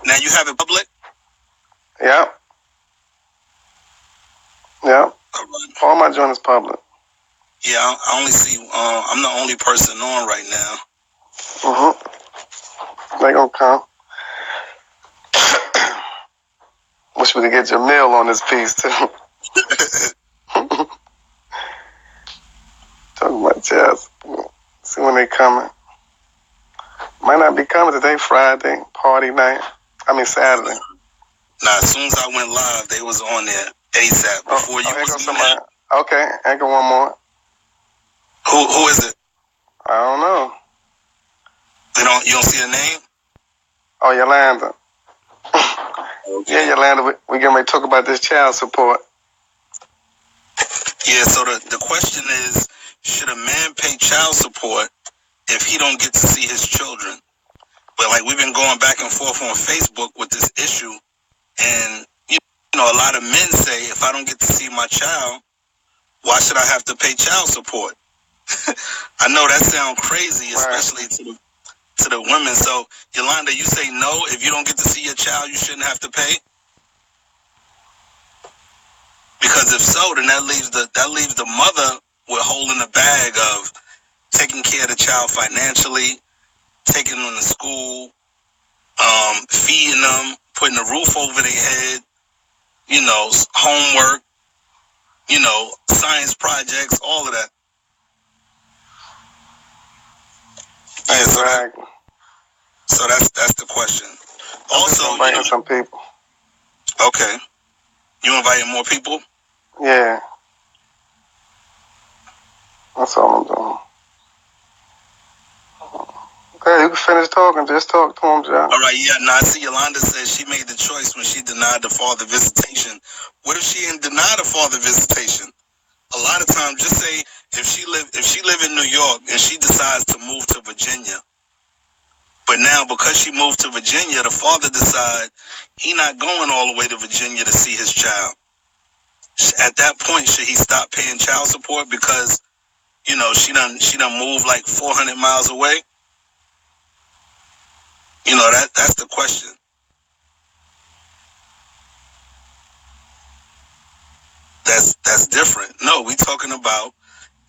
Now you have it public? Yeah. Yeah. Right. All my joint is public. Yeah, I only see, I'm the only person on right now. They gonna come. Wish we could get your meal on this piece too. Talking about jazz. See when they coming. Might not be coming today, Friday, party night. Saturday. Now, as soon as I went live, they was on there ASAP. Before you was somebody. Okay, anchor one more. Who is it? I don't know. You don't see a name? Oh, Yolanda. Okay. Yeah, Yolanda, we getting ready to talk about this child support. Yeah, so the question is, should a man pay child support if he don't get to see his children? But like we've been going back and forth on Facebook with this issue, and you know, a lot of men say, if I don't get to see my child, why should I have to pay child support? I know that sounds crazy, especially to the women. So, Yolanda, you say no, if you don't get to see your child, you shouldn't have to pay? Because if so, then that leaves the mother with holding the bag of taking care of the child financially, taking them to school, feeding them, putting a roof over their head, you know, homework, you know, science projects, all of that. Yeah, exactly. So that's the question. Also, inviting some people. Okay. You inviting more people? Yeah. That's all I'm doing. Okay, you can finish talking. Just talk to him, John. All right, yeah. Now, I see Yolanda says she made the choice when she denied the father visitation. What if she didn't deny the father visitation? A lot of times, just say if she live in New York and she decides to move to Virginia, but now because she moved to Virginia, the father decides he not going all the way to Virginia to see his child. At that point, should he stop paying child support because, you know, she done moved like 400 miles away? You know, that's the question. That's different. No, we talking about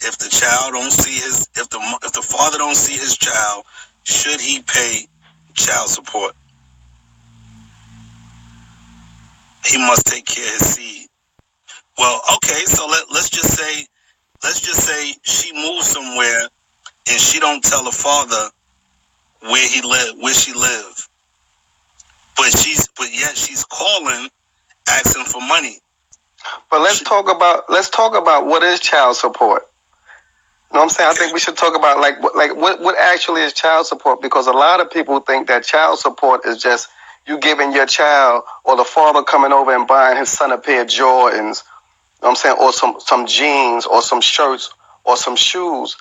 if the child don't see if the father don't see his child, should he pay child support? He must take care of his seed. Well, okay, so let's just say she moves somewhere and she don't tell the father where she live. But yet she's calling, asking for money. But let's talk about what is child support. You know what I'm saying? Okay. I think we should talk about what actually is child support, because a lot of people think that child support is just you giving your child or the father coming over and buying his son a pair of Jordans, you know what I'm saying, or some jeans or some shirts or some shoes.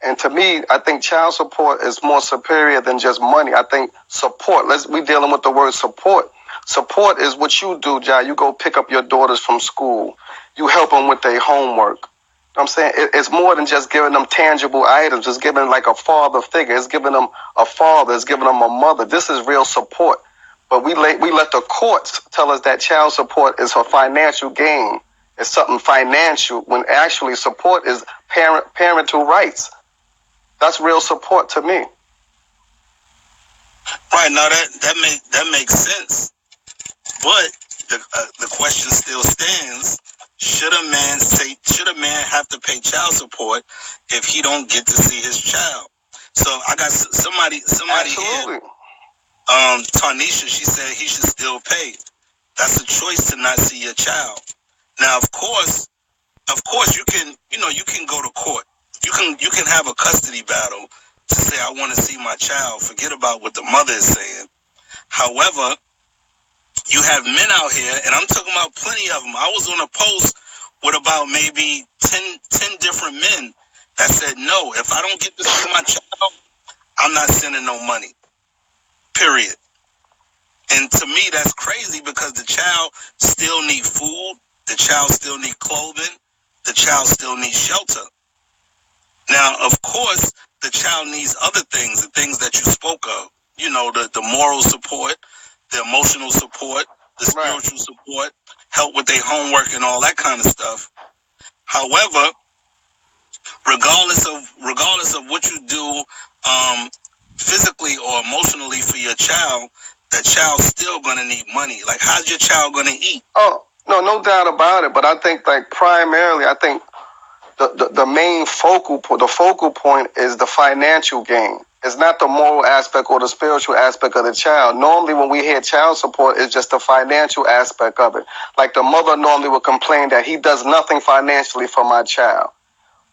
And to me, I think child support is more superior than just money. I think support, we dealing with the word support. Support is what you do, Jai. You go pick up your daughters from school. You help them with their homework. You know what I'm saying? It's more than just giving them tangible items. It's giving like a father figure. It's giving them a father. It's giving them a mother. This is real support. But we let the courts tell us that child support is a financial gain. It's something financial, when actually support is parental rights. That's real support to me. Right, now that makes sense. But the question still stands: should a man have to pay child support if he don't get to see his child? So I got somebody Absolutely. Here. Tarnisha, she said he should still pay. That's a choice to not see your child. Now, of course, you can go to court. You can have a custody battle to say, I want to see my child. Forget about what the mother is saying. However, you have men out here, and I'm talking about plenty of them. I was on a post with about maybe 10 different men that said, no, if I don't get to see my child, I'm not sending no money. Period. And to me, that's crazy, because the child still needs food. The child still needs clothing. The child still needs shelter. Now, of course, the child needs other things, the things that you spoke of. You know, the moral support, the emotional support, the Right. spiritual support, help with their homework and all that kind of stuff. However, regardless of what you do physically or emotionally for your child, that child's still gonna need money. Like, how's your child gonna eat? Oh, no doubt about it. But I think, like, primarily, I think the main focal point is the financial gain. It's not the moral aspect or the spiritual aspect of the child. Normally, when we hear child support, it's just the financial aspect of it. Like, the mother normally would complain that he does nothing financially for my child.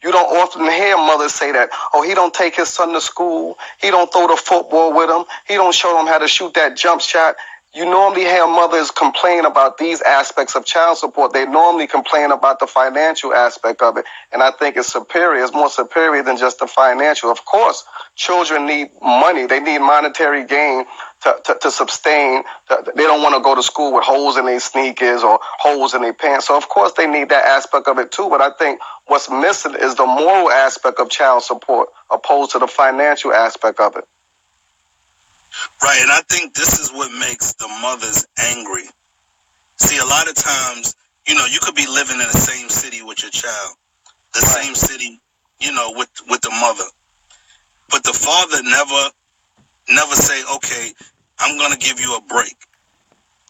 You don't often hear mothers say that, oh, he don't take his son to school. He don't throw the football with him. He don't show him how to shoot that jump shot. You normally hear mothers complain about these aspects of child support. They normally complain about the financial aspect of it. And I think it's superior. It's more superior than just the financial. Of course, children need money. They need monetary gain to sustain. They don't want to go to school with holes in their sneakers or holes in their pants. So, of course, they need that aspect of it, too. But I think what's missing is the moral aspect of child support opposed to the financial aspect of it. Right, and I think this is what makes the mothers angry. See, a lot of times, you know, you could be living in the same city with your child, the Right. same city, you know, with the mother. But the father never say, okay, I'm gonna give you a break.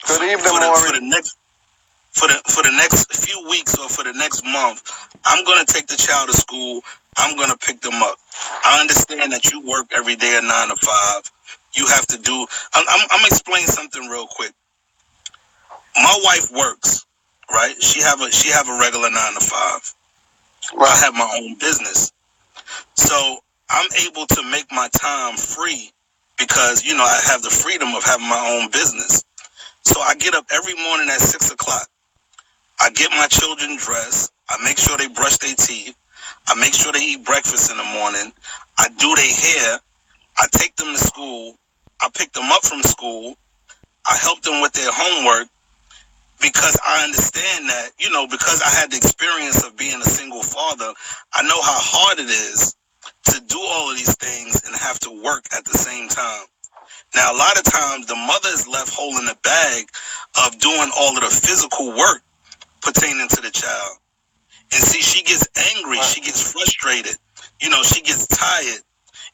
Good evening, for Maury. the next few weeks or for the next month, I'm gonna take the child to school. I'm gonna pick them up. I understand that you work every day at 9 to 5. You have to do. I'm explaining something real quick. My wife works, right? She have a regular 9 to 5. Right. I have my own business, so I'm able to make my time free because, you know, I have the freedom of having my own business. So I get up every morning at 6 o'clock. I get my children dressed. I make sure they brush their teeth. I make sure they eat breakfast in the morning. I do their hair. I take them to school. I pick them up from school. I help them with their homework because I understand that, you know, because I had the experience of being a single father, I know how hard it is to do all of these things and have to work at the same time. Now, a lot of times the mother is left holding the bag of doing all of the physical work pertaining to the child. And see, she gets angry. She gets frustrated. You know, she gets tired.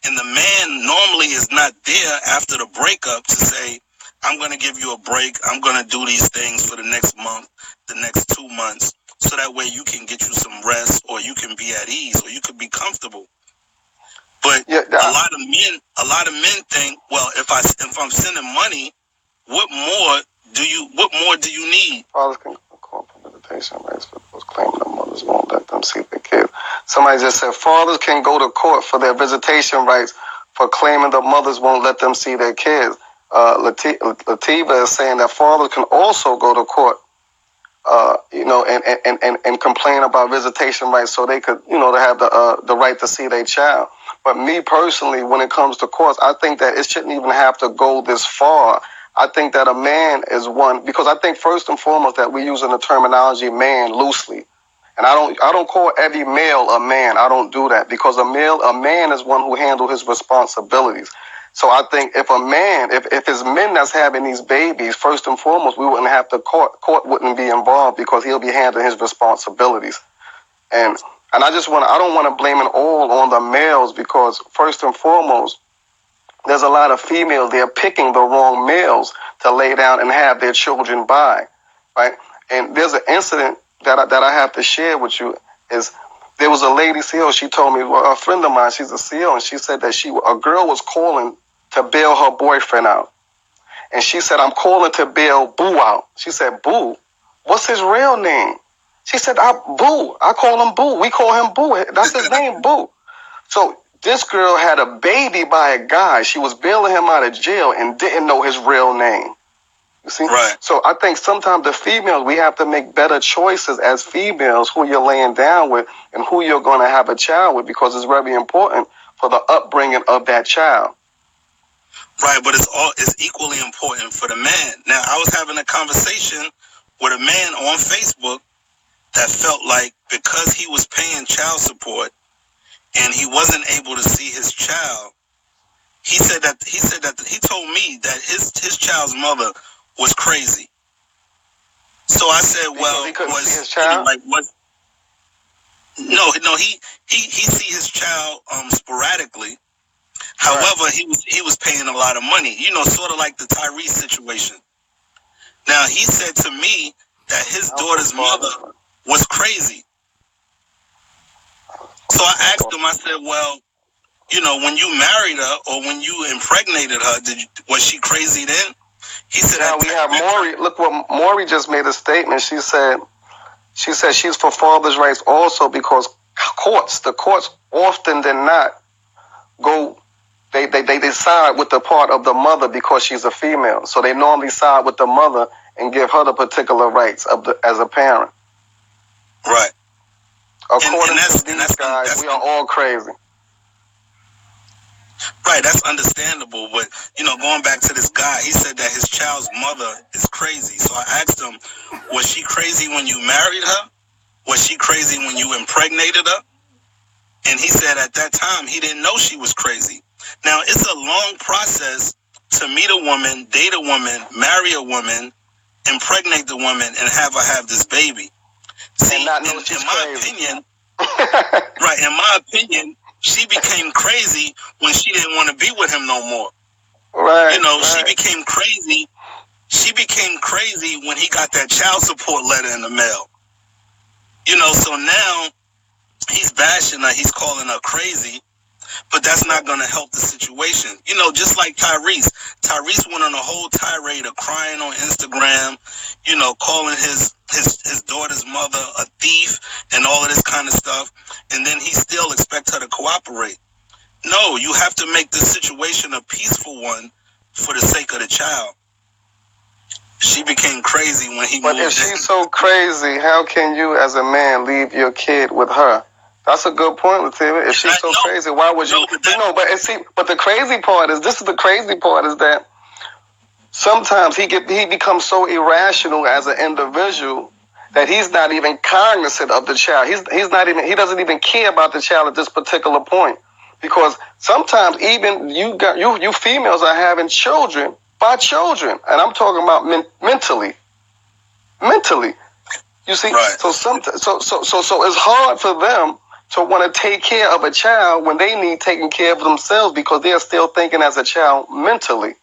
And the man normally is not there after the breakup to say, I'm going to give you a break. I'm going to do these things for the next month, the next 2 months, so that way you can get you some rest or you can be at ease or you can be comfortable. But Yeah, a lot of men think, well, if I'm sending money, what more do you need? Fathers can call for visitation rights for those claiming the mothers won't let them see their kids. Somebody just said fathers can go to court for their visitation rights for claiming the mothers won't let them see their kids. Lativa is saying that fathers can also go to court, you know, and complain about visitation rights so they could, you know, to have the right to see their child. But me personally, when it comes to courts, I think that it shouldn't even have to go this far. I think that a man is one, because I think first and foremost that we're using the terminology man loosely. And I don't call every male a man. I don't do that because a man is one who handles his responsibilities. So I think if a man, if it's men that's having these babies, first and foremost, we wouldn't have to court wouldn't be involved because he'll be handling his responsibilities. And I don't want to blame it all on the males because first and foremost, there's a lot of females, they're picking the wrong males to lay down and have their children by, right? And there's an incident that I have to share with you is there was a lady CEO, she told me, well, a friend of mine, she's a CEO, and she said that a girl was calling to bail her boyfriend out. And she said, I'm calling to bail Boo out. She said, Boo? What's his real name? She said, Boo. I call him Boo. We call him Boo. That's his name, Boo. So this girl had a baby by a guy. She was bailing him out of jail and didn't know his real name. You see? Right. So I think sometimes the females, we have to make better choices as females who you're laying down with and who you're going to have a child with because it's very important for the upbringing of that child. Right, but it's equally important for the man. Now, I was having a conversation with a man on Facebook that felt like because he was paying child support and he wasn't able to see his child, he told me that his child's mother was crazy. So I said, well, he couldn't see his was child? like what? No, he see his child sporadically. However, Right. he was paying a lot of money. You know, sort of like the Tyrese situation. Now he said to me that his daughter's mother was crazy. So I asked him. I said, well, you know, when you married her or when you impregnated her, was she crazy then? He said. Now we have Maury. Look what Maury just made a statement. She said she's for father's rights also because the courts often than not go. They side with the part of the mother because she's a female. So they normally side with the mother and give her the particular rights as a parent. Right. According to these guys, we are all crazy. Right, that's understandable. But, you know, going back to this guy, he said that his child's mother is crazy. So I asked him, was she crazy when you married her? Was she crazy when you impregnated her? And he said at that time, he didn't know she was crazy. Now, it's a long process to meet a woman, date a woman, marry a woman, impregnate the woman, and have her have this baby. See, in my opinion, right, in my opinion, she became crazy when she didn't want to be with him no more. Right. You know, she became crazy. She became crazy when he got that child support letter in the mail. You know, so now he's bashing her. He's calling her crazy. But that's not going to help the situation. You know, just like Tyrese. Tyrese went on a whole tirade of crying on Instagram, you know, calling his daughter's mother a thief and all of this kind of stuff. And then he still expects her to cooperate. No, you have to make this situation a peaceful one for the sake of the child. She became crazy when he moved in. But if she's so crazy, how can you as a man leave your kid with her? That's a good point, Lativa. If she's so crazy, why would you? But the crazy part is, is that sometimes he becomes so irrational as an individual that he's not even cognizant of the child. He doesn't even care about the child at this particular point, because sometimes even you females are having children by children, and I'm talking about mentally. You see, right. so it's hard for them to want to take care of a child when they need taking care of themselves because they're still thinking as a child mentally.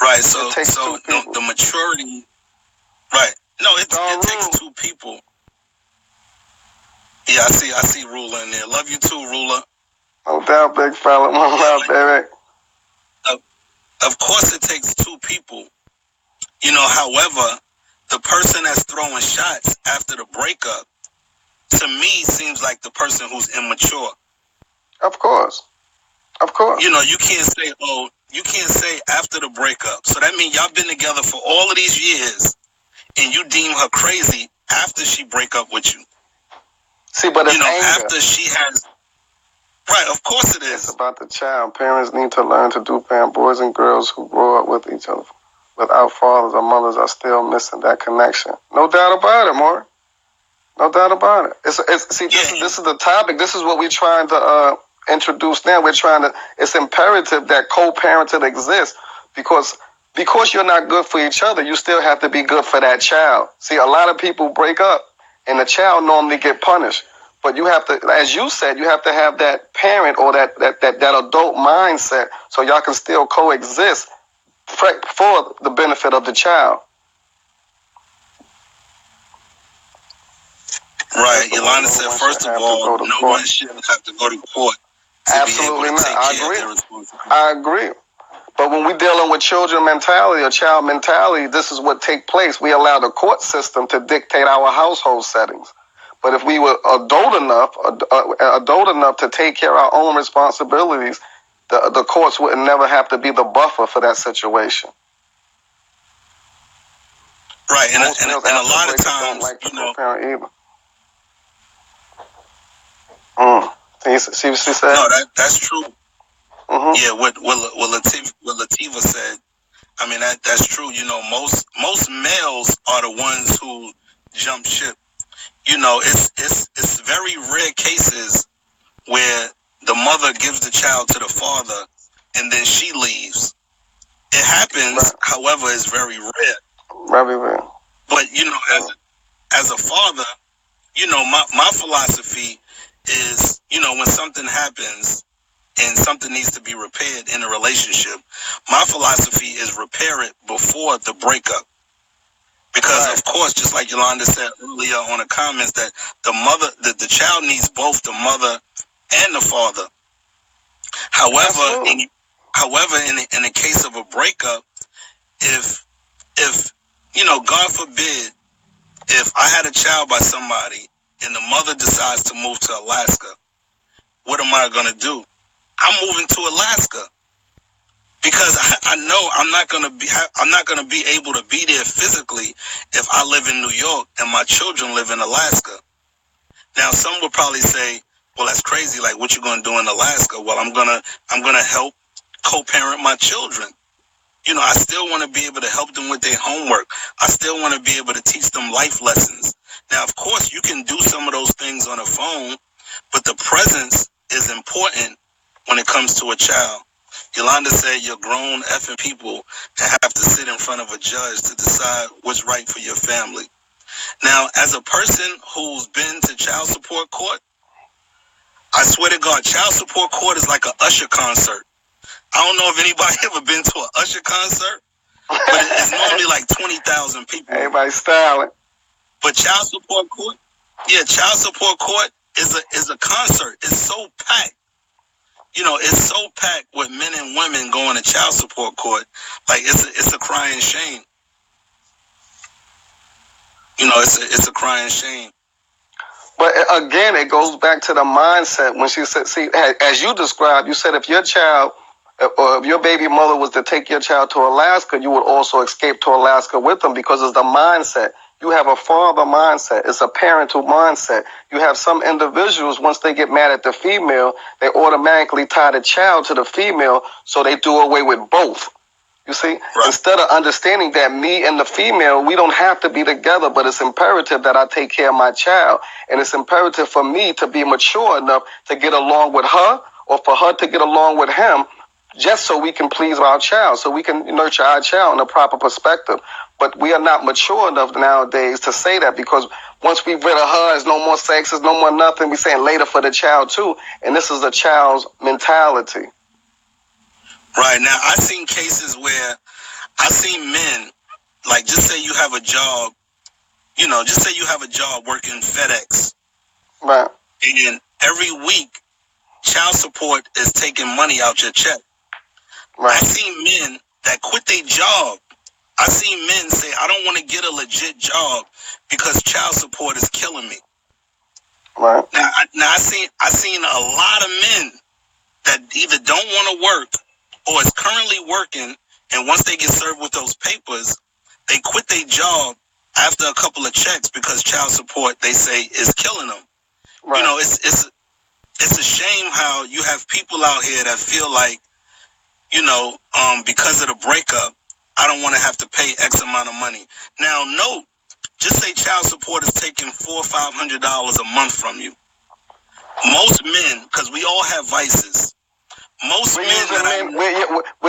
Right. So the maturity. Right. No, it takes two people. Yeah, I see Ruler in there. Love you too, Ruler. No doubt, big fella. No doubt, baby. Of course, it takes two people. You know, however, the person that's throwing shots after the breakup, to me, seems like the person who's immature. Of course. You know, you can't say after the breakup. So that means y'all been together for all of these years, and you deem her crazy after she break up with you. See, but it's anger. After she has. Right, of course it is. It's about the child. Parents need to learn to do parent. Boys and girls who grow up with each other without fathers or mothers are still missing that connection. No doubt about it, Maury. No doubt about it. This is the topic. This is what we're trying to introduce now. It's imperative that co-parenting exists because you're not good for each other, you still have to be good for that child. See, a lot of people break up and the child normally get punished. But you have to, as you said, you have to have that parent or that adult mindset so y'all can still coexist for the benefit of the child. Right. Yolanda said, first of all, no one should have to go to court. Absolutely not. I agree. But when we're dealing with children mentality or child mentality, this is what takes place. We allow the court system to dictate our household settings. But if we were adult enough to take care of our own responsibilities, the courts would never have to be the buffer for that situation. Right, and a lot of times, like you know, parent either. See what she said? No, that's true. Mm-hmm. Yeah, what Lativa said. I mean, that's true. You know, most males are the ones who jump ship. You know, it's very rare cases where the mother gives the child to the father and then she leaves. It happens, however, it's very rare. Very rare. But, you know, as a father, you know, my philosophy is, you know, when something happens and something needs to be repaired in a relationship, my philosophy is repair it before the breakup. Because, of course, just like Yolanda said earlier on the comments, that the child needs both the mother and the father. However, in the case of a breakup, if you know, God forbid, if I had a child by somebody and the mother decides to move to Alaska, what am I going to do? I'm moving to Alaska because I know I'm not going to be able to be there physically if I live in New York and my children live in Alaska. Now, some would probably say, well, that's crazy. Like, what you going to do in Alaska? Well, I'm going to help co-parent my children. You know, I still want to be able to help them with their homework. I still want to be able to teach them life lessons. Now, of course, you can do some of those things on a phone, but the presence is important when it comes to a child. Yolanda said you're grown effing people to have to sit in front of a judge to decide what's right for your family. Now, as a person who's been to child support court, I swear to God, child support court is like an Usher concert. I don't know if anybody ever been to an Usher concert, but it's normally like 20,000 people. Everybody styling. But child support court is a concert. It's so packed. You know, it's so packed with men and women going to child support court. Like, it's a crying shame. You know, it's a crying shame. But again, it goes back to the mindset when she said, see, as you described, you said if your child or if your baby mother was to take your child to Alaska, you would also escape to Alaska with them because it's the mindset. You have a father mindset. It's a parental mindset. You have some individuals, once they get mad at the female, they automatically tie the child to the female, so they do away with both. You see, instead of understanding that me and the female, we don't have to be together, but it's imperative that I take care of my child. And it's imperative for me to be mature enough to get along with her or for her to get along with him, just so we can please our child, so we can nurture our child in a proper perspective. But we are not mature enough nowadays to say that, because once we've rid of her, there's no more sex, there's no more nothing. We're saying later for the child too. And this is a child's mentality. Right. Now, I've seen cases where I've seen men, like, just say you have a job, you know, just say you have a job working FedEx. Right. And every week, child support is taking money out your check. Right. I've seen men that quit their job. I've seen men say, I don't want to get a legit job because child support is killing me. Right. Now I've seen a lot of men that either don't want to work or is currently working, and once they get served with those papers, they quit their job after a couple of checks because child support, they say, is killing them. Right. You know, it's a shame how you have people out here that feel like, you know, because of the breakup, I don't want to have to pay X amount of money. Now, note, just say child support is taking $400 or $500 a month from you. Most men, because we all have vices. Most we're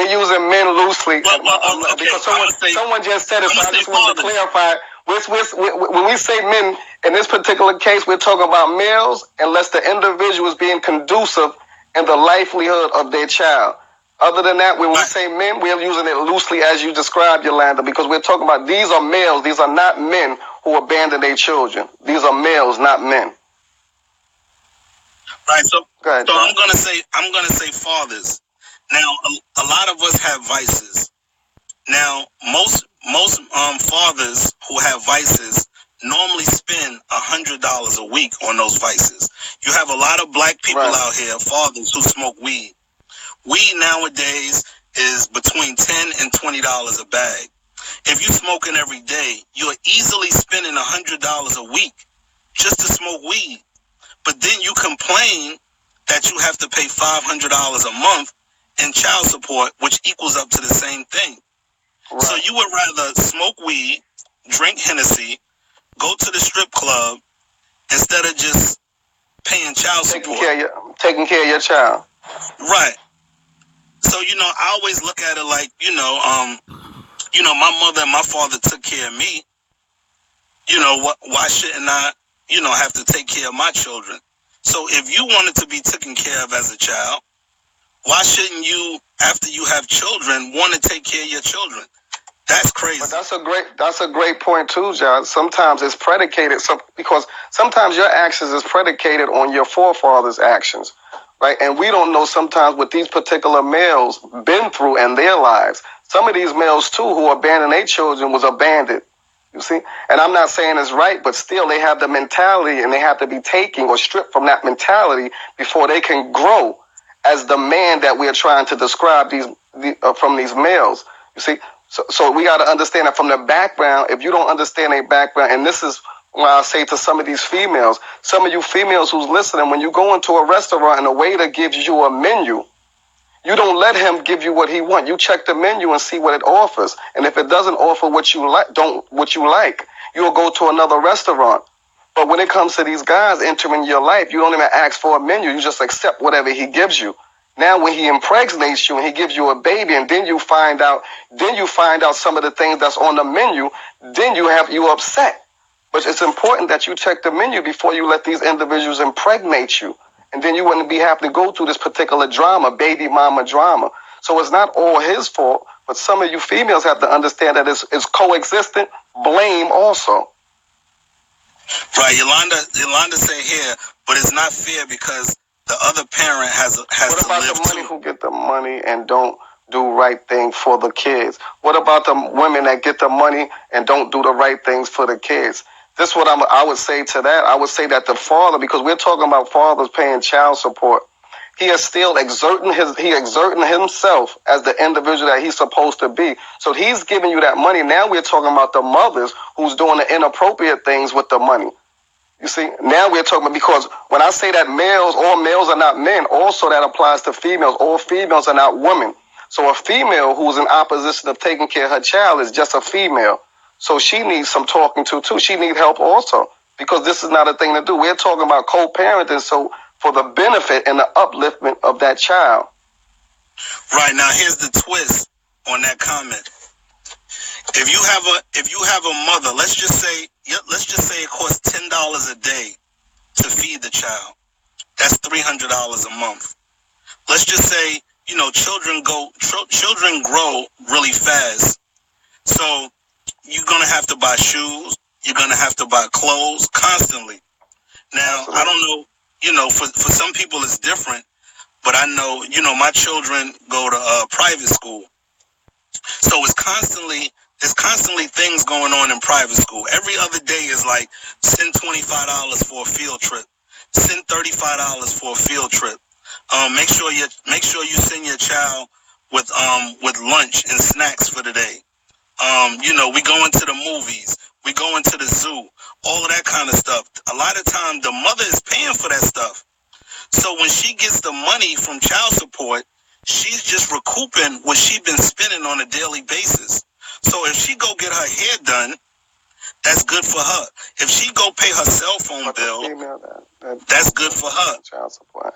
using men loosely, because someone just said it. So I just want to clarify. When we say men, in this particular case, we're talking about males, unless the individual is being conducive in the livelihood of their child. Other than that, when we say men, we're using it loosely as you described, Yolanda, because we're talking about these are males. These are not men who abandon their children. These are males, not men. Right. So I'm gonna say fathers. Now, a lot of us have vices. Now, most fathers who have vices normally spend $100 a week on those vices. You have a lot of black people out here, fathers who smoke weed. Weed nowadays is between $10 and $20 a bag. If you're smoking every day, you're easily spending $100 a week just to smoke weed. But then you complain that you have to pay $500 a month in child support, which equals up to the same thing. Right. So you would rather smoke weed, drink Hennessy, go to the strip club, instead of just paying child support. Taking care of your child. Right. So, I always look at it like, my mother and my father took care of me. Why shouldn't I, have to take care of my children? So if you wanted to be taken care of as a child, why shouldn't you, after you have children, want to take care of your children? That's crazy. But that's a great point too, John. Sometimes it's predicated, because sometimes your actions is predicated on your forefathers' actions, right? And we don't know sometimes what these particular males been through in their lives. Some of these males too who abandoned their children was abandoned. You see? And I'm not saying it's right, but still they have the mentality and they have to be taken or stripped from that mentality before they can grow as the man that we are trying to describe from these males. You see? So we got to understand that from the background. If you don't understand their background, and this is why I say to some of these females, some of you females who's listening, when you go into a restaurant and a waiter gives you a menu, you don't let him give you what he wants. You check the menu and see what it offers. And if it doesn't offer what you like, you'll go to another restaurant. But when it comes to these guys entering your life, you don't even ask for a menu. You just accept whatever he gives you. Now, when he impregnates you and he gives you a baby, and then you find out some of the things that's on the menu, then you upset. But it's important that you check the menu before you let these individuals impregnate you. And then you wouldn't be having to go through this particular drama, baby mama drama. So it's not all his fault, but some of you females have to understand that it's coexistent blame also. Right, Yolanda say here, but it's not fair because the other parent has what about to live the money too. who get the money and don't do right thing for the kids? What about the women that get the money and don't do the right things for the kids? This is what I would say to that. I would say that the father, because we're talking about fathers paying child support, he is still exerting himself as the individual that he's supposed to be. So he's giving you that money. Now we're talking about the mothers who's doing the inappropriate things with the money. You see, now we're talking about, because when I say that all males are not men, also that applies to females. All females are not women. So a female who's in opposition of taking care of her child is just a female. So she needs some talking to too. She needs help also, because this is not a thing to do. We're talking about co-parenting, so for the benefit and the upliftment of that child. Right, now here's the twist on that comment. If you have a mother, let's just say it costs $10 a day to feed the child. That's $300 a month. Let's just say, children grow really fast. So you're going to have to buy shoes. You're going to have to buy clothes constantly. Now, I don't know, for some people it's different, but I know, my children go to private school. So it's constantly things going on in private school. Every other day is like, send $25 for a field trip. Send $35 for a field trip. Make sure you send your child with lunch and snacks for the day. We go into the movies, we go into the zoo, all of that kind of stuff. A lot of time the mother is paying for that stuff. So when she gets the money from child support, she's just recouping what she's been spending on a daily basis. So if she go get her hair done, that's good for her. If she go pay her cell phone bill, that's good for her. Child support.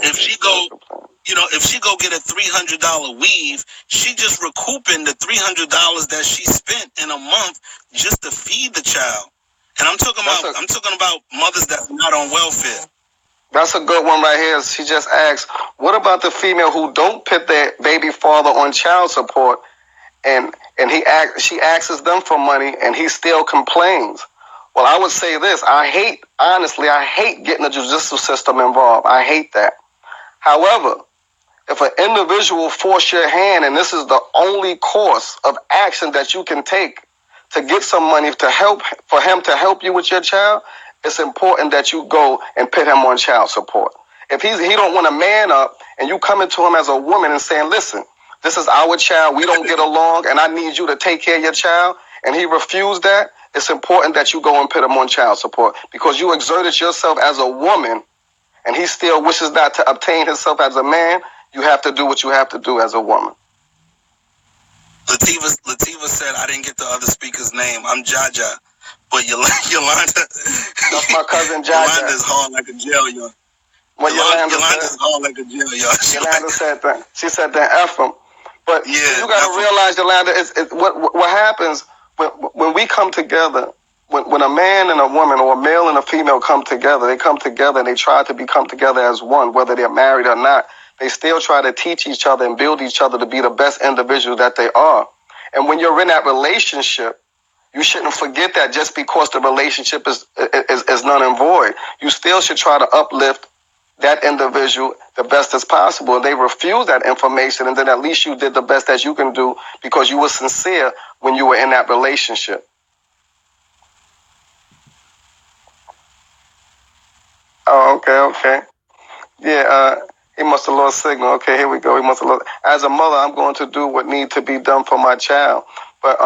If she go get a $300 weave, she just recouping the $300 that she spent in a month just to feed the child. And I'm talking about mothers that's not on welfare. That's a good one right here. She just asked, what about the female who don't put their baby father on child support, and she asks them for money and he still complains? Well, I would say this. I hate getting the judicial system involved. I hate that. However, if an individual force your hand, and this is the only course of action that you can take to get some money for him to help you with your child, it's important that you go and put him on child support. If he don't want to man up, and you coming to him as a woman and saying, listen, this is our child, we don't get along, and I need you to take care of your child, and he refused that, it's important that you go and put him on child support, because you exerted yourself as a woman, and he still wishes not to obtain himself as a man. You have to do what you have to do as a woman. Lativa said, I didn't get the other speaker's name. I'm Jaja. But Yolanda, that's my cousin Jaja. Yolanda's hard like a jail, What Yolanda's all like a jail, y'all. Yolanda said that. She said that F them. But Yeah, you got to realize, Yolanda, what happens when we come together. When a man and a woman or a male and a female come together, they come together and they try to become together as one, whether they're married or not. They still try to teach each other and build each other to be the best individual that they are. And when you're in that relationship, you shouldn't forget that just because the relationship is null and void. You still should try to uplift that individual the best as possible. And they refuse that information, and then at least you did the best that you can do because you were sincere when you were in that relationship. Oh, okay. Yeah, he must have lost signal. Okay, here we go. He must have lost. As a mother, I'm going to do what needs to be done for my child. But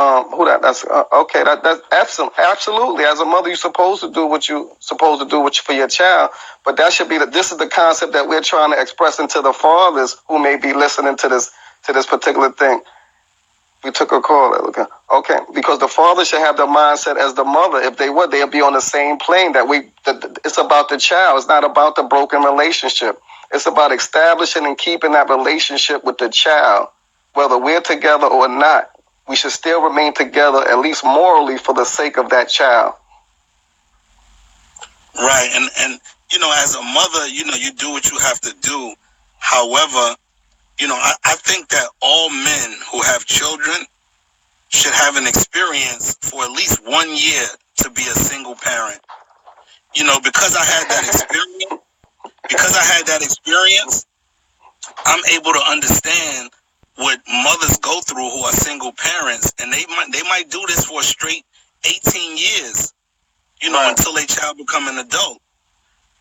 that's okay. That's absolutely. As a mother, you're supposed to do what you're supposed to do for your child. But that should be this is the concept that we're trying to express into the fathers who may be listening to this particular thing. We took a call. Okay, because the father should have the mindset as the mother. If they would, they'll be on the same plane. It's about the child. It's not about the broken relationship. It's about establishing and keeping that relationship with the child, whether we're together or not. We should still remain together, at least morally, for the sake of that child. Right, and as a mother, you do what you have to do. However, I think that all men who have children should have an experience for at least 1 year to be a single parent. Because I had that experience, I'm able to understand what mothers go through who are single parents, and they might do this for a straight 18 years, right, until their child become an adult.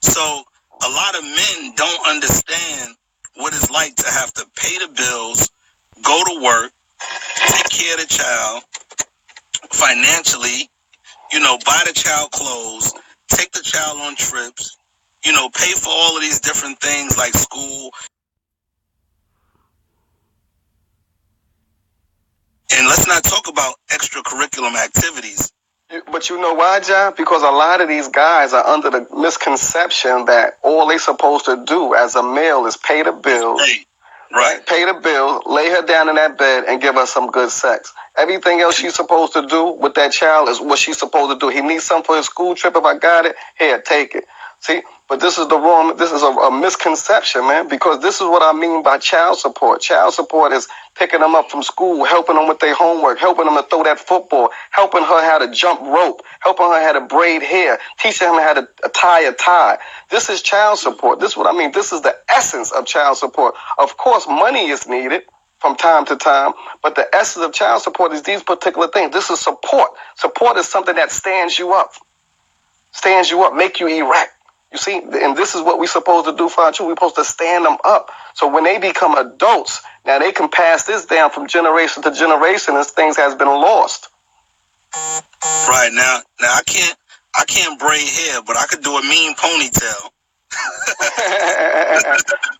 So a lot of men don't understand what it's like to have to pay the bills, go to work, take care of the child financially, buy the child clothes, take the child on trips, pay for all of these different things like school. And let's not talk about extracurricular activities. But you know why, John? Because a lot of these guys are under the misconception that all they're supposed to do as a male is pay the bills. Right. Pay the bill, lay her down in that bed, and give her some good sex. Everything else she's supposed to do with that child is what she's supposed to do. He needs something for his school trip. If I got it, here, take it. See, but this is a misconception, man, because this is what I mean by child support. Child support is picking them up from school, helping them with their homework, helping them to throw that football, helping her how to jump rope, helping her how to braid hair, teaching her how to tie a tie. This is child support. This is what I mean. This is the essence of child support. Of course, money is needed from time to time, but the essence of child support is these particular things. This is support. Support is something that stands you up, make you erect. You see, and this is what we're supposed to do for our children. We're supposed to stand them up. So when they become adults, now they can pass this down from generation to generation as things has been lost. Right, now I can't braid hair, but I could do a mean ponytail.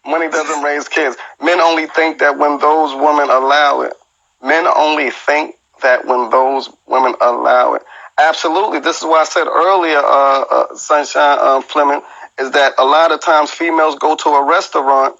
Money doesn't raise kids. Men only think that when those women allow it. Absolutely. This is why I said earlier, Sunshine Fleming, is that a lot of times females go to a restaurant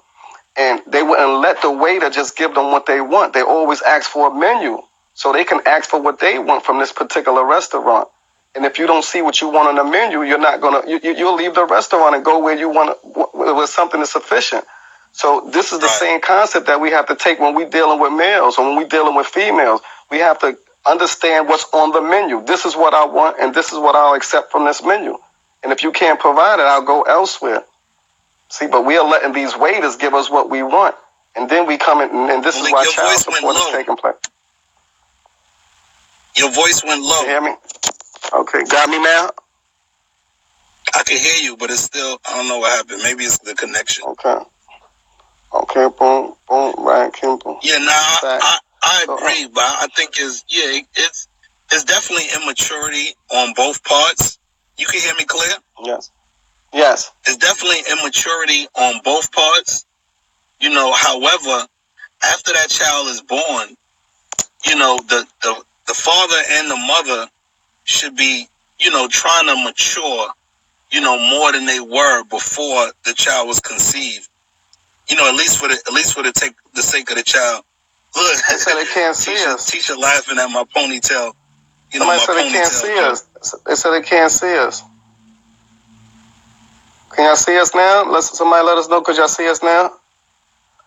and they wouldn't let the waiter just give them what they want. They always ask for a menu so they can ask for what they want from this particular restaurant. And if you don't see what you want on the menu, you're not you'll leave the restaurant and go where you want, where something is sufficient. So this is the same concept that we have to take when we're dealing with males or when we're dealing with females. We have to understand what's on the menu. This is what I want, and this is what I'll accept from this menu. And if you can't provide it, I'll go elsewhere. See, but we are letting these waiters give us what we want. And then we come in, and this is why child support is taking place. Your voice went low. You hear me? Okay, got me now? I can hear you, but it's still, I don't know what happened. Maybe it's the connection. Okay, boom, Ryan Kimball. Yeah, I agree, but I think it's definitely immaturity on both parts. You can hear me clear? Yes. It's definitely immaturity on both parts. However, after that child is born, the father and the mother should be, trying to mature more than they were before the child was conceived. At least for the sake of the child. Look, they said they can't see us. Tisha laughing at my ponytail. Somebody said they can't see us. They said they can't see us. Can y'all see us now? Somebody let us know. Could y'all see us now?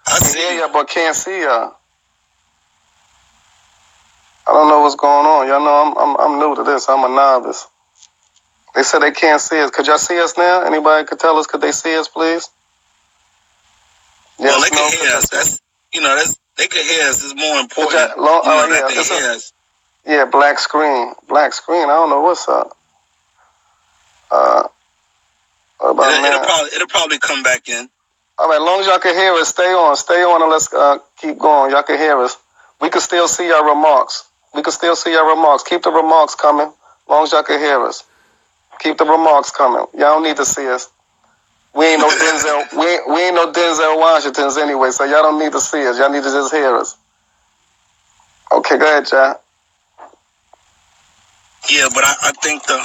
I see y'all, but can't see y'all. I don't know what's going on. Y'all know I'm new to this. I'm a novice. They said they can't see us. Could y'all see us now? Anybody could tell us? Could they see us, please? Yes, well, they can hear us. They can hear us. It's more important. That they hear us. Yeah, black screen. Black screen. I don't know what's up. It'll probably come back in. All right, as long as y'all can hear us, stay on, and let's keep going. Y'all can hear us. We can still see your remarks. Keep the remarks coming. As long as y'all can hear us. Keep the remarks coming. Y'all don't need to see us. We ain't no Denzel. we ain't no Denzel Washingtons anyway, so y'all don't need to see us. Y'all need to just hear us. Okay, go ahead, y'all. Yeah, but I think the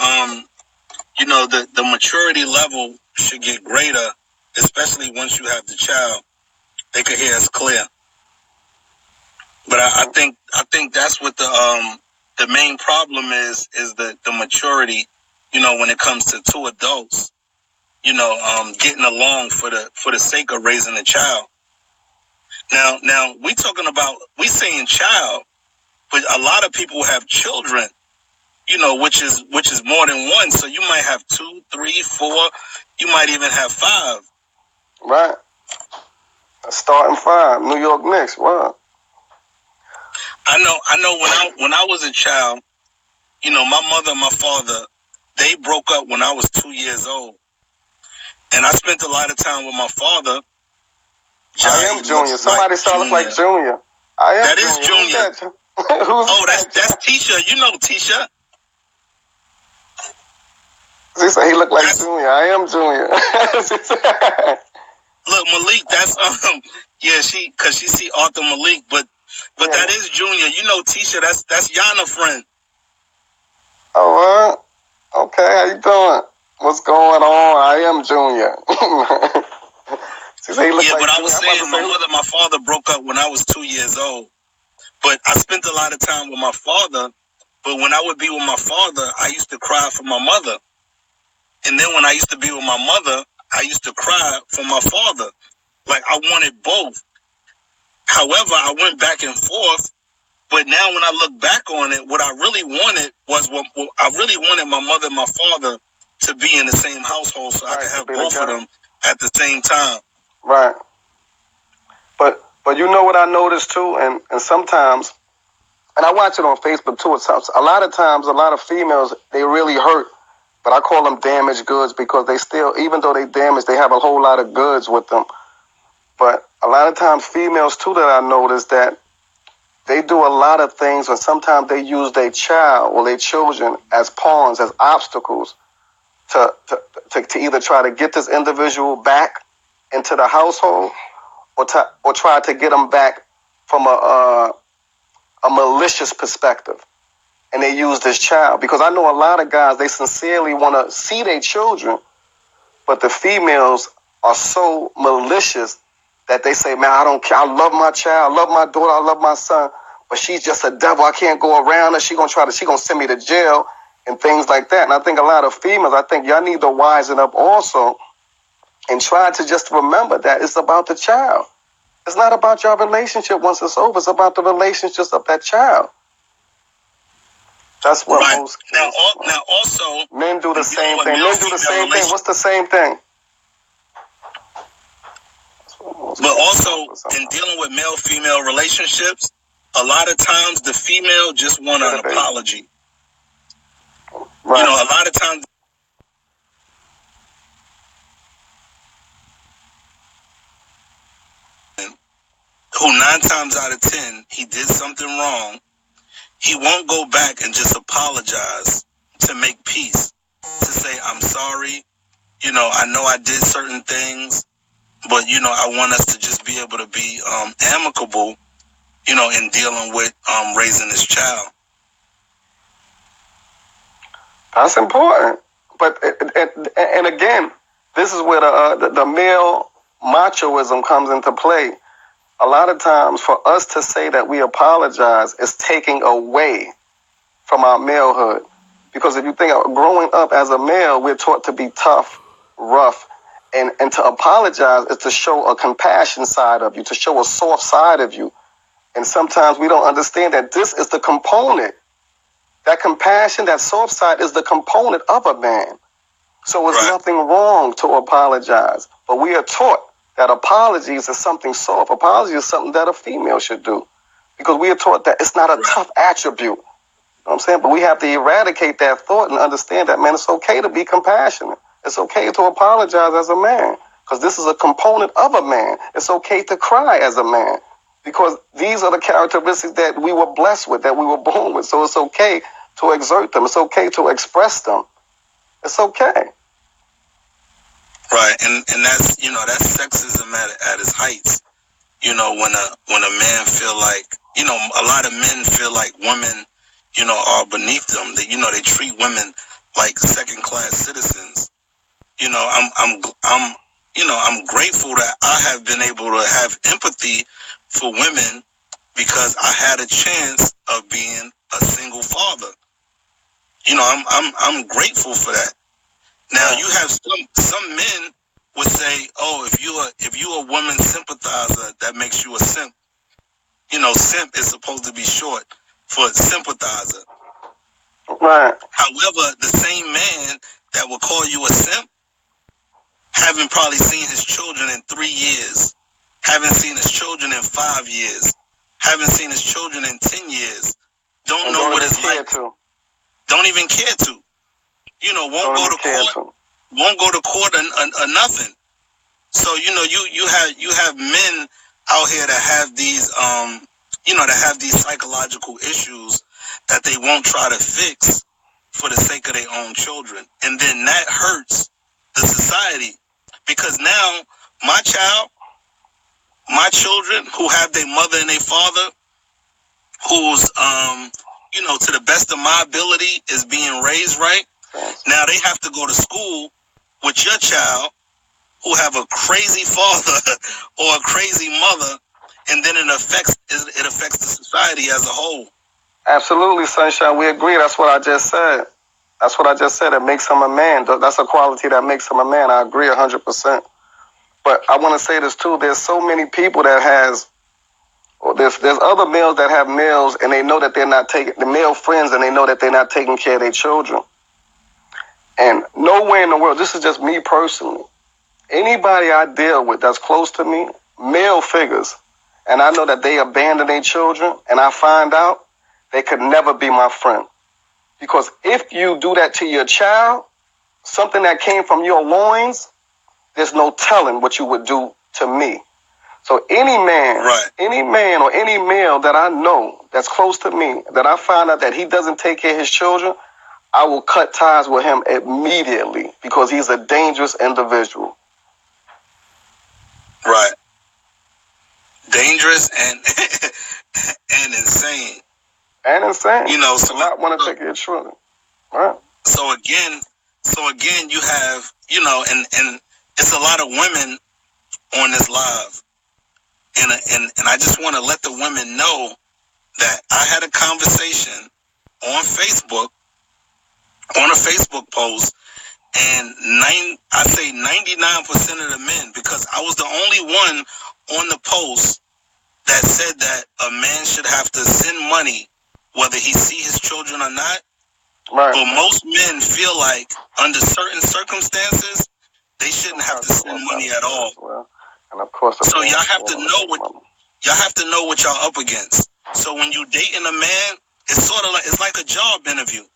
maturity level should get greater, especially once you have the child. They could hear us clear. But I think that's what the main problem is the maturity, when it comes to two adults, getting along for the sake of raising a child. Now we saying child, but a lot of people have children, which is more than one. So you might have 2, 3, 4, you might even have 5. Right. Starting 5, New York Knicks. Wow. I know when I was a child, my mother and my father, they broke up when I was 2 years old. And I spent a lot of time with my father. I am Junior. Somebody sounds like Junior. I am. That is Junior. That's Tisha. You know Tisha. She said he looked like Junior. I am Junior. Look, Malik, that's because she see Arthur Malik, but that is Junior. You know Tisha, that's Yana friend. Oh, okay, how you doing? What's going on? I am Junior. She said he looked like but Junior. I was saying my mother and my father broke up when I was 2 years old. But I spent a lot of time with my father. But when I would be with my father, I used to cry for my mother. And then when I used to be with my mother, I used to cry for my father. Like, I wanted both. However, I went back and forth. But now when I look back on it, what I really wanted was I really wanted my mother and my father to be in the same household so I could have both of them at the same time. Right. But you know what I noticed too, and sometimes, and I watch it on Facebook too, a lot of times, a lot of females, they really hurt, but I call them damaged goods because they still, even though they damaged, they have a whole lot of goods with them. But a lot of times females too that I noticed that they do a lot of things, and sometimes they use their child or their children as pawns, as obstacles to either try to get this individual back into the household or try to get them back from a malicious perspective. And they use this child. Because I know a lot of guys, they sincerely want to see their children, but the females are so malicious that they say, man, I don't care. I love my child. I love my daughter. I love my son. But she's just a devil. I can't go around her. She gonna send me to jail and things like that. And I think a lot of females, y'all need to wisen up also and try to just remember that it's about the child. It's not about your relationship once it's over. It's about the relationships of that child. That's what most now also men do the same thing. Men do the same thing. What's the same thing? But also in dealing with male-female relationships, a lot of times the female just want an apology. Right. A lot of times. Who 9 times out of 10, he did something wrong. He won't go back and just apologize to make peace, to say, I'm sorry. I know I did certain things, but, I want us to just be able to be amicable, in dealing with raising this child. That's important. But and again, this is where the male machoism comes into play. A lot of times, for us to say that we apologize is taking away from our malehood. Because if you think of growing up as a male, we're taught to be tough, rough, and to apologize is to show a compassion side of you, to show a soft side of you. And sometimes we don't understand that this is the component. That compassion, that soft side is the component of a man. So it's nothing wrong to apologize. But we are taught that apologies is something soft. Apology is something that a female should do. Because we are taught that it's not a tough attribute. You know what I'm saying? But we have to eradicate that thought and understand that, man, it's okay to be compassionate. It's okay to apologize as a man. Because this is a component of a man. It's okay to cry as a man. Because these are the characteristics that we were blessed with, that we were born with. So it's okay to exert them. It's okay to express them. It's okay. Right, and that's, that's sexism at its heights. When a man feel like, a lot of men feel like women, are beneath them. That, they treat women like second-class citizens. I'm grateful that I have been able to have empathy for women because I had a chance of being a single father. I'm grateful for that. Now you have some men would say, "Oh, if you're a woman sympathizer, that makes you a simp." Simp is supposed to be short for sympathizer. Right. However, the same man that would call you a simp, haven't probably seen his children in 3 years, haven't seen his children in 5 years, haven't seen his children in 10 years, don't know what it's like. Don't even care to. Won't go to court or nothing. So, you have men out here that have these, that have these psychological issues that they won't try to fix for the sake of their own children. And then that hurts the society because now my children who have their mother and their father, who's, to the best of my ability is being raised right. Now they have to go to school with your child who have a crazy father or a crazy mother, and then it affects the society as a whole. Absolutely, Sunshine. We agree. That's what I just said. It makes him a man. That's a quality that makes him a man. I agree 100%. But I want to say this too. There's so many people that there's other males that have males and they know that they're not taking the male friends and they know that they're not taking care of their children. And nowhere in the world, this is just me personally, anybody I deal with that's close to me, male figures, and I know that they abandon their children and I find out, they could never be my friend. Because if you do that to your child, something that came from your loins, there's no telling what you would do to me. So any man or any male that I know that's close to me, that I find out that he doesn't take care of his children, I will cut ties with him immediately because he's a dangerous individual. Right. Dangerous and insane. And insane. So not want to take care of children. Right. So again, you have, and it's a lot of women on this live. And I just want to let the women know that I had a conversation on Facebook, on a Facebook post, and I say 99% of the men, because I was the only one on the post that said that a man should have to send money whether he see his children or not. Right. But most men feel like under certain circumstances, they shouldn't have to send money at all. Well, and of course, so y'all have to know what y'all up against. So when you dating a man, it's like a job interview.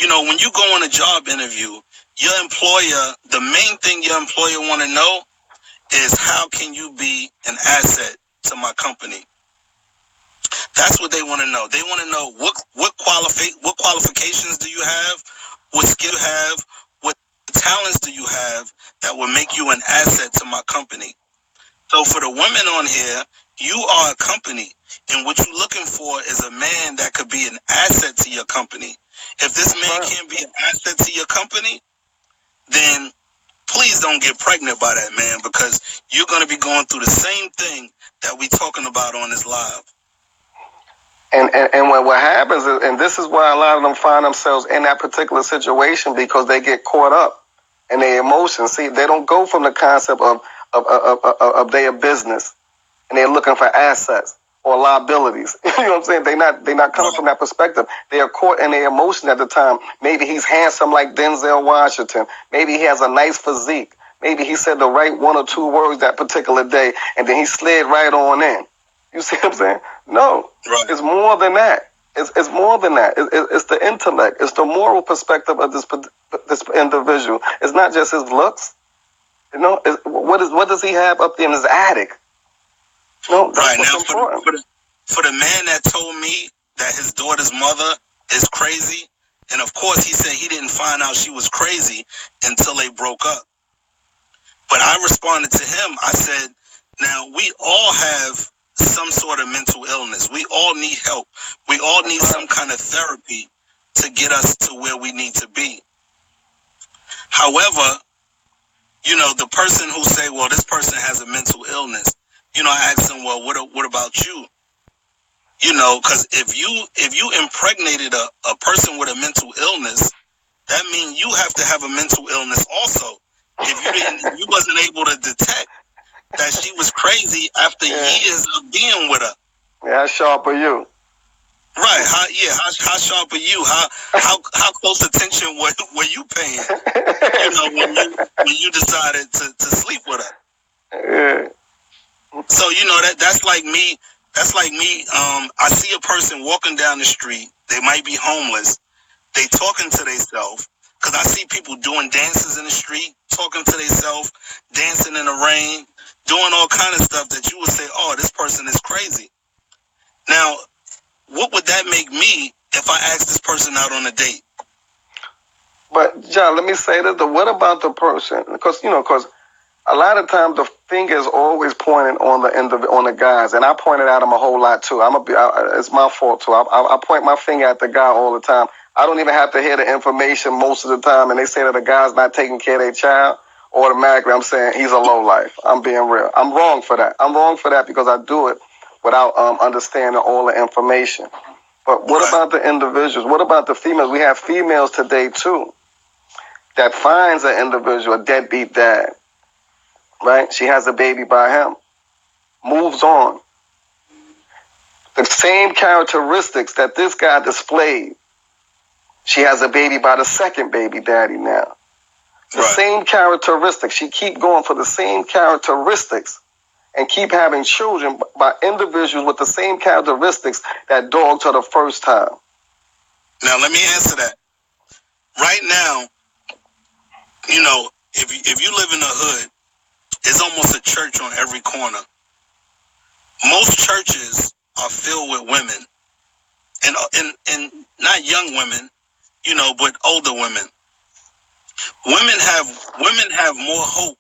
When you go on a job interview, your employer, the main thing your employer want to know is how can you be an asset to my company. That's what they want to know. They want to know what qualifications do you have, what skill you have, what talents do you have that will make you an asset to my company. So for the women on here, you are a company, and what you're looking for is a man that could be an asset to your company. If this man can't be an asset to your company, then please don't get pregnant by that, man, because you're going to be going through the same thing that we talking about on this live. And what happens is, and this is why a lot of them find themselves in that particular situation, because they get caught up in their emotions. See, they don't go from the concept of their business, and they're looking for assets or liabilities. You know what I'm saying? They're not coming from that perspective. They are caught in their emotion at the time. Maybe he's handsome like Denzel Washington. Maybe he has a nice physique. Maybe he said the right one or two words that particular day, and then he slid right on in. You see what I'm saying? No, Right. It's more than that. It's more than that. It's the intellect. It's the moral perspective of this individual. It's not just his looks. You know, what does he have up there in his attic? No, that's Right. what's Now, important. for the man that told me that his daughter's mother is crazy, and of course he said he didn't find out she was crazy until they broke up. But I responded to him. I said, now, we all have some sort of mental illness. We all need help. We all need some kind of therapy to get us to where we need to be. However, you know, the person who say, well, this person has a mental illness, you know, I asked them, well, what about you? You know, because if you impregnated a person with a mental illness, that means you have to have a mental illness also. If you wasn't able to detect that she was crazy after years of being with her. Yeah, how sharp are you? Right. How sharp are you? How close attention were you paying? You know, when you decided to sleep with her. Yeah. So, you know, that's like me. That's like me. I see a person walking down the street. They might be homeless. They talking to themselves. Because I see people doing dances in the street, talking to themselves, dancing in the rain, doing all kind of stuff that you would say, oh, this person is crazy. Now, what would that make me if I asked this person out on a date? But, John, let me say that. What about the person? Because a lot of times the finger is always pointing on the guys, and I pointed at them a whole lot too. It's my fault too. I point my finger at the guy all the time. I don't even have to hear the information most of the time, and they say that a guy's not taking care of their child. Automatically, I'm saying he's a lowlife. I'm being real. I'm wrong for that. I'm wrong for that because I do it without understanding all the information. But what about the individuals? What about the females? We have females today too that finds an individual, a deadbeat dad. Right? She has a baby by him. Moves on. The same characteristics that this guy displayed. She has a baby by the second baby daddy now. The same characteristics. She keep going for the same characteristics and keep having children by individuals with the same characteristics that dogged her the first time. Now, let me answer that. Right now, you know, if you live in the hood, it's almost a church on every corner. Most churches are filled with women, and not young women, you know, but older women. Women have more hope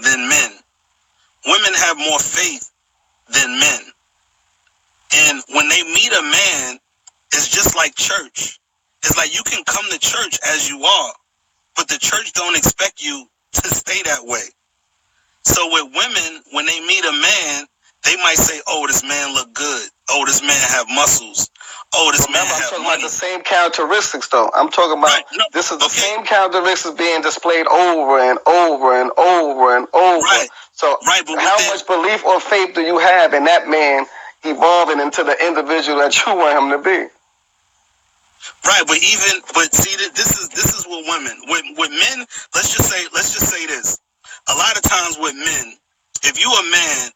than men. Women have more faith than men. And when they meet a man, it's just like church. It's like you can come to church as you are, but the church don't expect you to stay that way. So with women, when they meet a man, they might say, oh, this man look good. Oh, this man have muscles. Oh, this man have money. I'm talking money. about the same characteristics, though. I'm talking about this is the same characteristics being displayed over and over and over and over. Right. So but how much belief or faith do you have in that man evolving into the individual that you want him to be? Right, but see, this is with women. With men, let's just say this. A lot of times with men, if you a man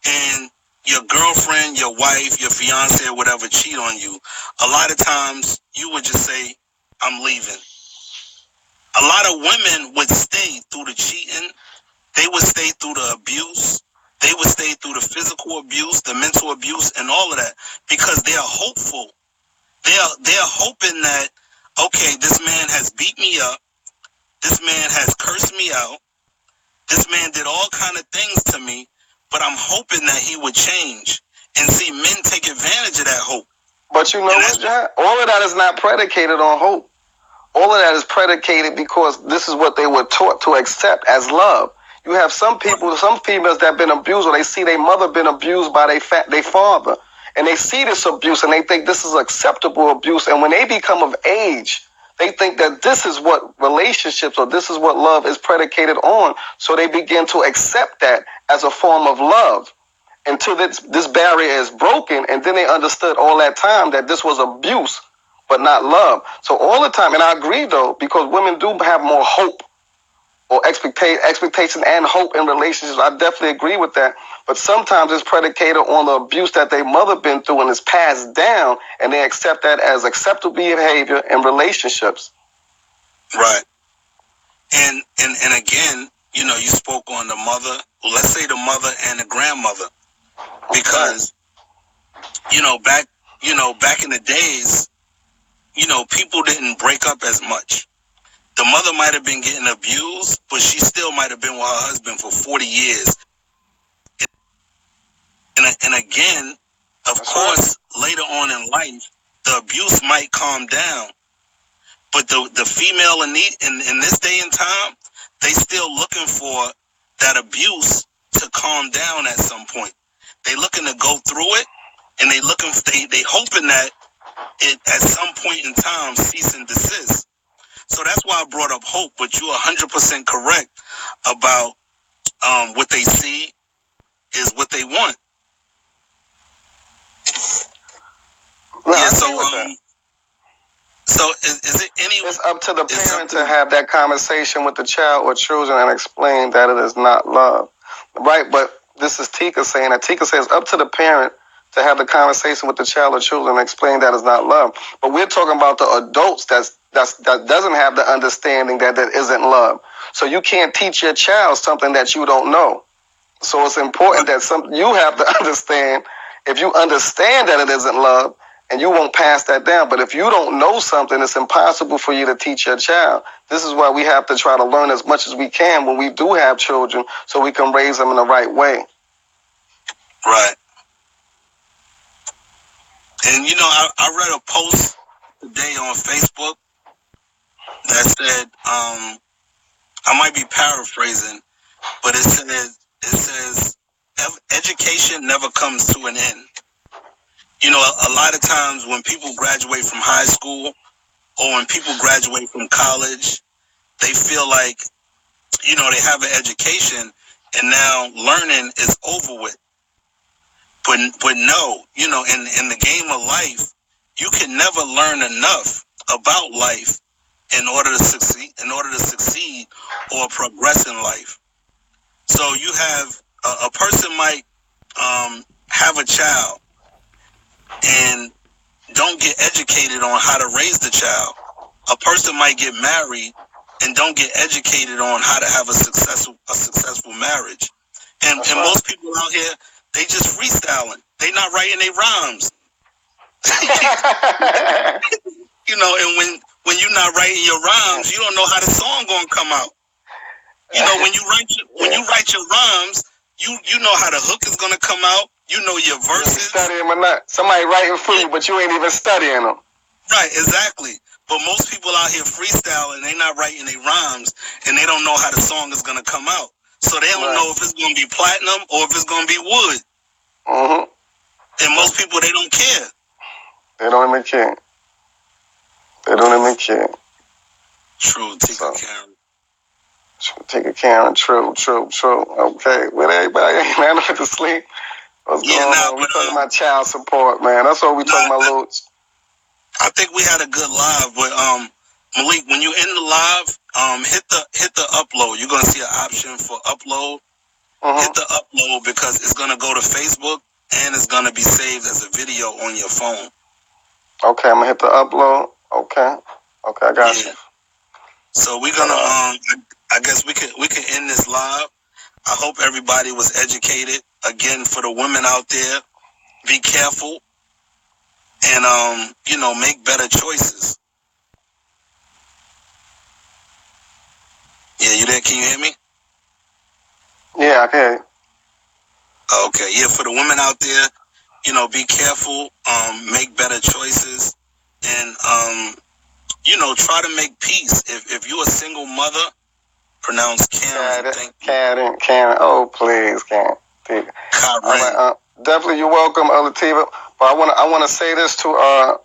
and your girlfriend, your wife, your fiance, or whatever cheat on you, a lot of times you would just say, I'm leaving. A lot of women would stay through the cheating. They would stay through the abuse. They would stay through the physical abuse, the mental abuse, and all of that because they are hopeful. They're hoping that, okay, this man has beat me up. This man has cursed me out. This man did all kind of things to me, but I'm hoping that he would change. And see, men take advantage of that hope. But you know what, John? All of that is not predicated on hope. All of that is predicated because this is what they were taught to accept as love. You have some people, some females that have been abused, or they see their mother been abused by their father, and they see this abuse and they think this is acceptable abuse. And when they become of age, they think that this is what relationships or this is what love is predicated on. So they begin to accept that as a form of love until this barrier is broken. And then they understood all that time that this was abuse, but not love. So all the time, and I agree though, because women do have more hope or expectation and hope in relationships. I definitely agree with that. But sometimes it's predicated on the abuse that their mother been through and is passed down, and they accept that as acceptable behavior in relationships. Right. And again, you know, you spoke on the mother. Well, let's say the mother and the grandmother, because you know back in the days, you know, people didn't break up as much. The mother might have been getting abused, but she still might have been with her husband for 40 years. And again, of course, later on in life, the abuse might calm down. But the female in this day and time, they still looking for that abuse to calm down at some point. They looking to go through it, and they hoping that it at some point in time cease and desist. So that's why I brought up hope, but you're 100% correct about what they see is what they want. No, yeah, so is it any... It's up to the parent to have that conversation with the child or children and explain that it is not love. Right, but this is Tika saying that. Tika says up to the parent to have the conversation with the child or children and explain that is not love. But we're talking about the adults that doesn't have the understanding that isn't love. So you can't teach your child something that you don't know. So it's important that you have to understand. If you understand that it isn't love, and you won't pass that down. But if you don't know something, it's impossible for you to teach your child. This is why we have to try to learn as much as we can when we do have children, so we can raise them in the right way. Right. And, you know, I read a post today on Facebook that said, I might be paraphrasing, but it says, education never comes to an end. You know, a lot of times when people graduate from high school or when people graduate from college, they feel like, you know, they have an education and now learning is over with. But no, you know, in the game of life, you can never learn enough about life in order to succeed or progress in life. So you have a person might have a child and don't get educated on how to raise the child. A person might get married and don't get educated on how to have a successful marriage. And most people out here, they just freestyling. They not writing their rhymes. You know, and when you're not writing your rhymes, you don't know how the song gonna come out. You know, when you write your rhymes, you know how the hook is gonna come out. You know your verses. Studying them or not. Somebody writing for you, but you ain't even studying them. Right, exactly. But most people out here freestyling, they not writing their rhymes, and they don't know how the song is gonna come out. So they don't know if it's gonna be platinum or if it's gonna be wood. And most people, they don't care. They don't even care. They don't even care. True, Tika Karen. Tika Karen, true. Okay, with everybody ain't man went to sleep. What's going on? We're talking about child support, man. That's what we're talking about, Lutz. I think we had a good live, but Malik, when you end the live, hit the upload. You're gonna see an option for upload. Hit the upload because it's gonna go to Facebook and it's gonna be saved as a video on your phone. Okay, I'm gonna hit the upload. Okay, I got you. So we're gonna I guess we can end this live. I hope everybody was educated. Again, for the women out there, be careful and you know, make better choices. Yeah, you there? Can you hear me? Yeah, I can hear you. Okay, yeah, for the women out there, you know, be careful, make better choices, and try to make peace. If you're a single mother, pronounce Karen. Karen. Oh, please, Karen. Karen. All right, definitely, you're welcome, Latifa. But I want to say this to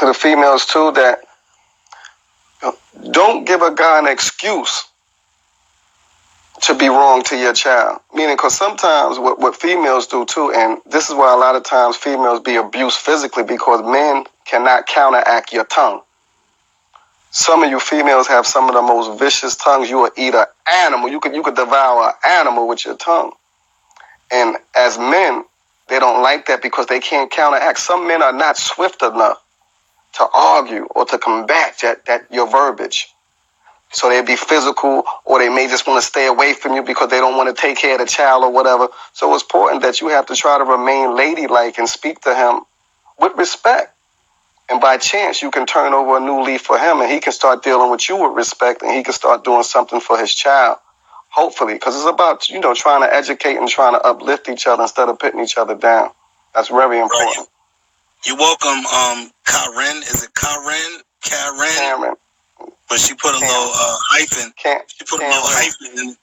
the females too, that don't give a guy an excuse to be wrong to your child. Meaning, because sometimes what females do too, and this is why a lot of times females be abused physically, because men cannot counteract your tongue. Some of you females have some of the most vicious tongues. You will eat an animal. You could devour an animal with your tongue. And as men, they don't like that because they can't counteract. Some men are not swift enough to argue or to combat that your verbiage. So they'd be physical, or they may just want to stay away from you because they don't want to take care of the child or whatever. So it's important that you have to try to remain ladylike and speak to him with respect. And by chance, you can turn over a new leaf for him, and he can start dealing with you with respect, and he can start doing something for his child, hopefully. Because it's about, trying to educate and trying to uplift each other instead of putting each other down. That's very important. Right. You're welcome, Karen. Is it Karen? Karen. But she put a little hyphen. She put a little hyphen in.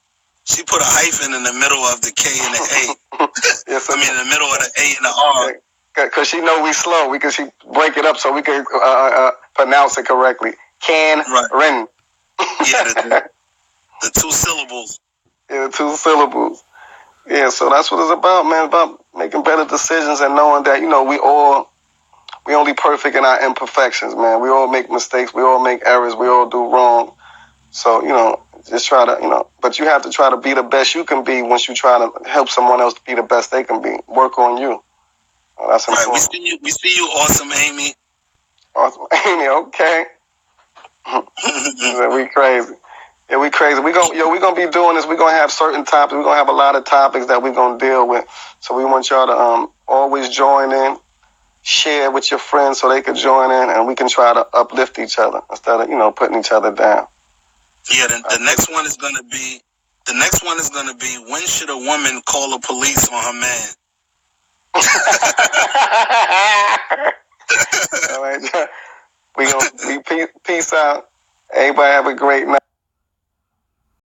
She put a hyphen in the middle of the K and the A. Yes, in the middle of the A and the R. Because she know we slow. Because she break it up so we can pronounce it correctly. Karen. Yeah, the two syllables. Yeah, the 2 syllables. Yeah, so that's what it's about, man. About making better decisions and knowing that, we only perfect in our imperfections, man. We all make mistakes. We all make errors. We all do wrong. So, just try to, but you have to try to be the best you can be once you try to help someone else to be the best they can be. Work on you. That's important. Right, we see you, awesome Amy. Awesome Amy, okay. We crazy. Yeah, we crazy. We're gonna be doing this. We're gonna have certain topics. We're gonna have a lot of topics that we're gonna deal with. So we want y'all to always join in. Share with your friends so they can join in, and we can try to uplift each other instead of putting each other down. Yeah, the next one is gonna be when should a woman call the police on her man? All right, we peace out. Everybody have a great night.